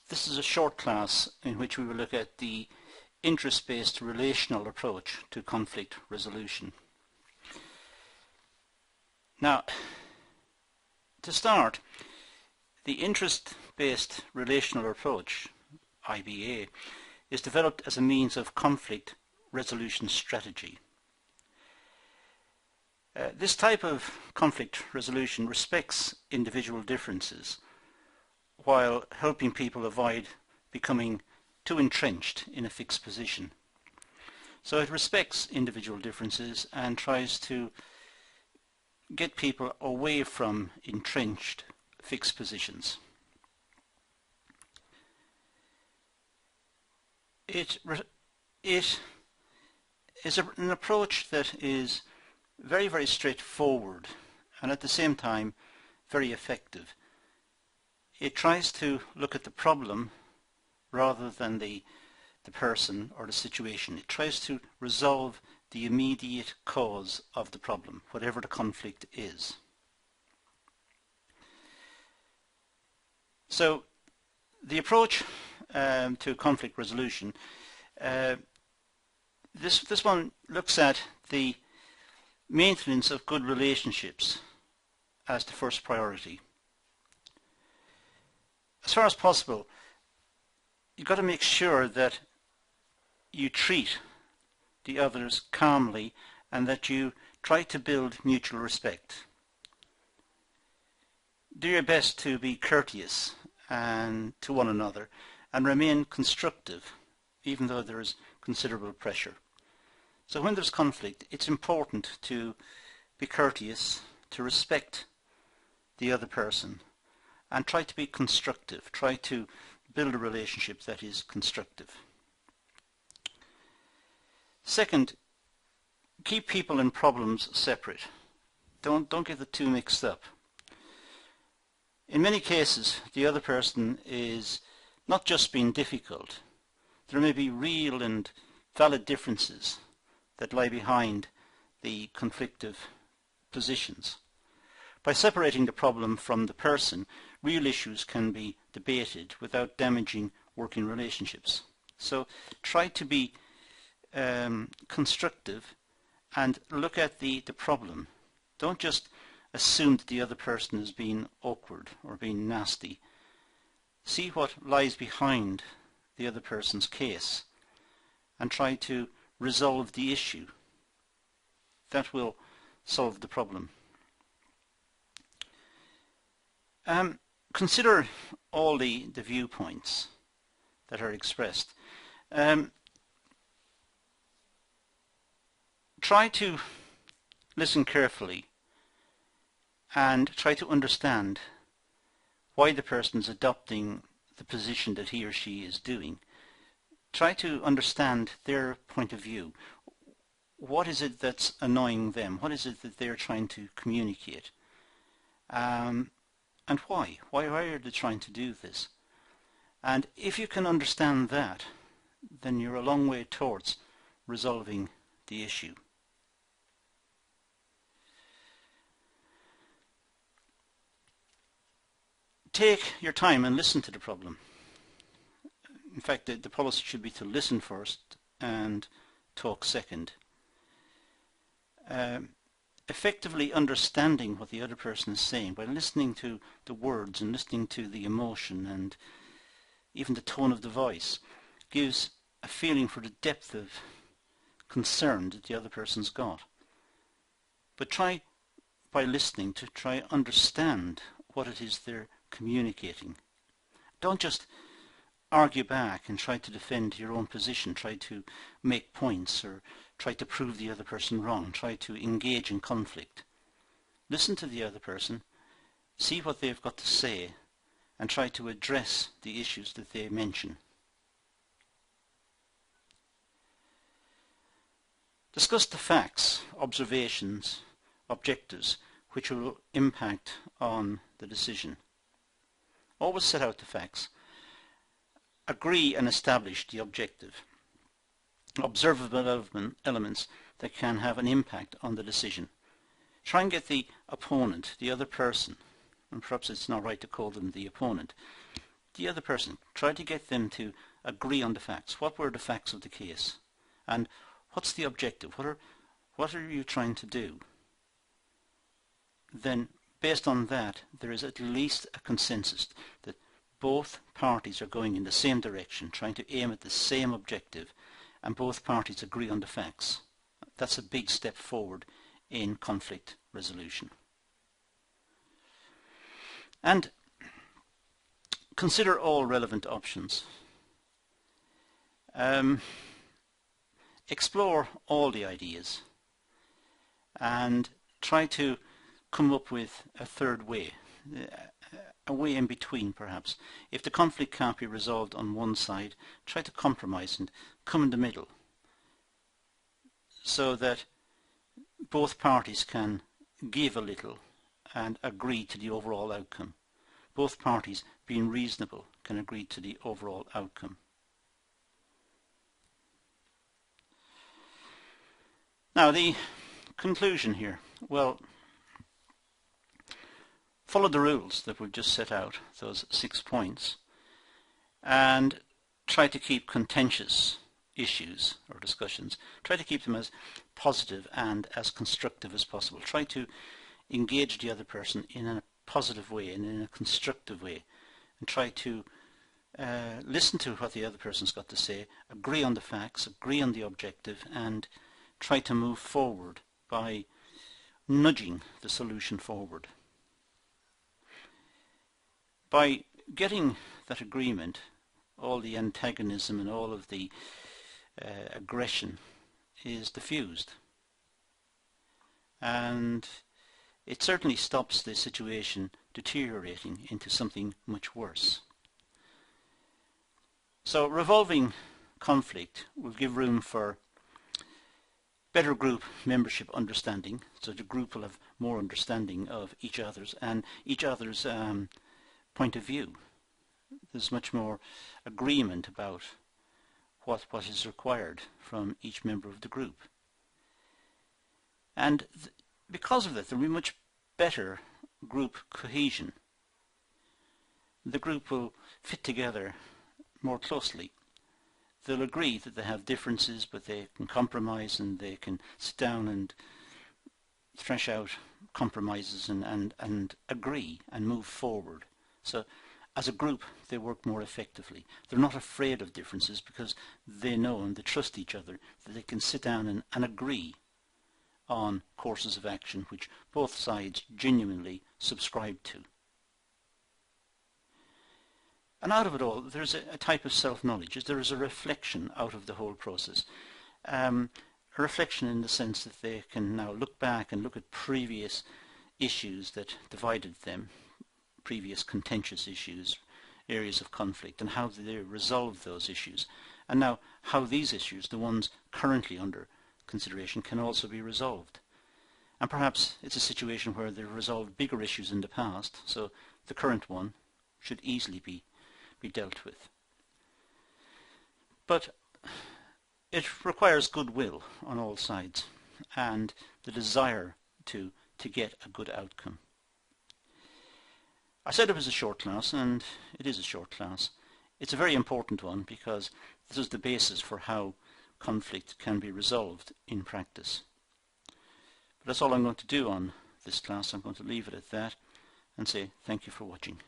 This is a short class in which we will look at the interest-based relational approach to conflict resolution. Now, to start, the interest-based relational approach, IBA, is developed as a means of conflict resolution strategy. This type of conflict resolution respects individual differences while helping people avoid becoming too entrenched in a fixed position. So it respects individual differences and tries to get people away from entrenched fixed positions. It is an approach that is very, very straightforward and at the same time very effective. It tries to look at the problem rather than the person or the situation. It tries to resolve the immediate cause of the problem, whatever the conflict is. So the approach to conflict resolution, this one looks at the maintenance of good relationships as the first priority. As far as possible, you've got to make sure that you treat the others calmly and that you try to build mutual respect. Do your best to be courteous and to one another and remain constructive even though there is considerable pressure. So when there's conflict, it's important to be courteous, to respect the other person, and try to be constructive. Try to build a relationship that is constructive. Second, keep people and problems separate. Don't get the two mixed up. In many cases, the other person is not just being difficult. There may be real and valid differences that lie behind the conflictive positions. By separating the problem from the person, real issues can be debated without damaging working relationships. So try to be constructive and look at the problem. Don't just assume that the other person is being awkward or being nasty. See what lies behind the other person's case and try to resolve the issue. That will solve the problem. Consider all the viewpoints that are expressed. Try to listen carefully and try to understand why the person is adopting the position that he or she is doing. Try to understand their point of view. What is it that's annoying them? What is it that they're trying to communicate? And why? Why are they trying to do this? And if you can understand that, then you're a long way towards resolving the issue. Take your time and listen to the problem. In fact, the policy should be to listen first and talk second. Effectively understanding what the other person is saying by listening to the words and listening to the emotion and even the tone of the voice gives a feeling for the depth of concern that the other person's got. But try by listening to try understand what it is they're communicating. Don't just argue back and try to defend your own position, try to make points or try to prove the other person wrong, try to engage in conflict. Listen to the other person, see what they've got to say and try to address the issues that they mention. Discuss the facts, observations, objectives which will impact on the decision. Always set out the facts. Agree and establish the objective. Observable elements that can have an impact on the decision. Try and get the opponent, the other person, and perhaps it's not right to call them the opponent, the other person. Try to get them to agree on the facts. What were the facts of the case? And what's the objective? What are you trying to do? Then, based on that, there is at least a consensus that both parties are going in the same direction, trying to aim at the same objective, and both parties agree on the facts. That's a big step forward in conflict resolution. And consider all relevant options. Explore all the ideas and try to come up with a third way, a way in between perhaps. If the conflict can't be resolved on one side, try to compromise and come in the middle so that both parties can give a little and agree to the overall outcome. Both parties, being reasonable, can agree to the overall outcome. Now the conclusion here. Well, follow the rules that we've just set out, those 6 points, and try to keep contentious issues or discussions, try to keep them as positive and as constructive as possible. Try to engage the other person in a positive way and in a constructive way, and try to listen to what the other person's got to say, agree on the facts, agree on the objective, and try to move forward by nudging the solution forward. By getting that agreement, all the antagonism and all of the aggression is diffused, and it certainly stops the situation deteriorating into something much worse. So resolving conflict will give room for better group membership understanding, so the group will have more understanding of each other's and each other's point of view. There's much more agreement about what is required from each member of the group. And because of that, there will be much better group cohesion. The group will fit together more closely. They'll agree that they have differences, but they can compromise and they can sit down and thresh out compromises and agree and move forward. So as a group they work more effectively. They're not afraid of differences because they know and they trust each other that they can sit down and agree on courses of action which both sides genuinely subscribe to. And out of it all, there's a type of self-knowledge. There is a reflection out of the whole process. A reflection in the sense that they can now look back and look at previous issues that divided them, previous contentious issues, areas of conflict, and how they resolved those issues. And now how these issues, the ones currently under consideration, can also be resolved. And perhaps it's a situation where they've resolved bigger issues in the past, so the current one should easily be dealt with. But it requires goodwill on all sides and the desire to get a good outcome. I said it was a short class, and it is a short class. It's a very important one because this is the basis for how conflict can be resolved in practice. But that's all I'm going to do on this class. I'm going to leave it at that and say thank you for watching.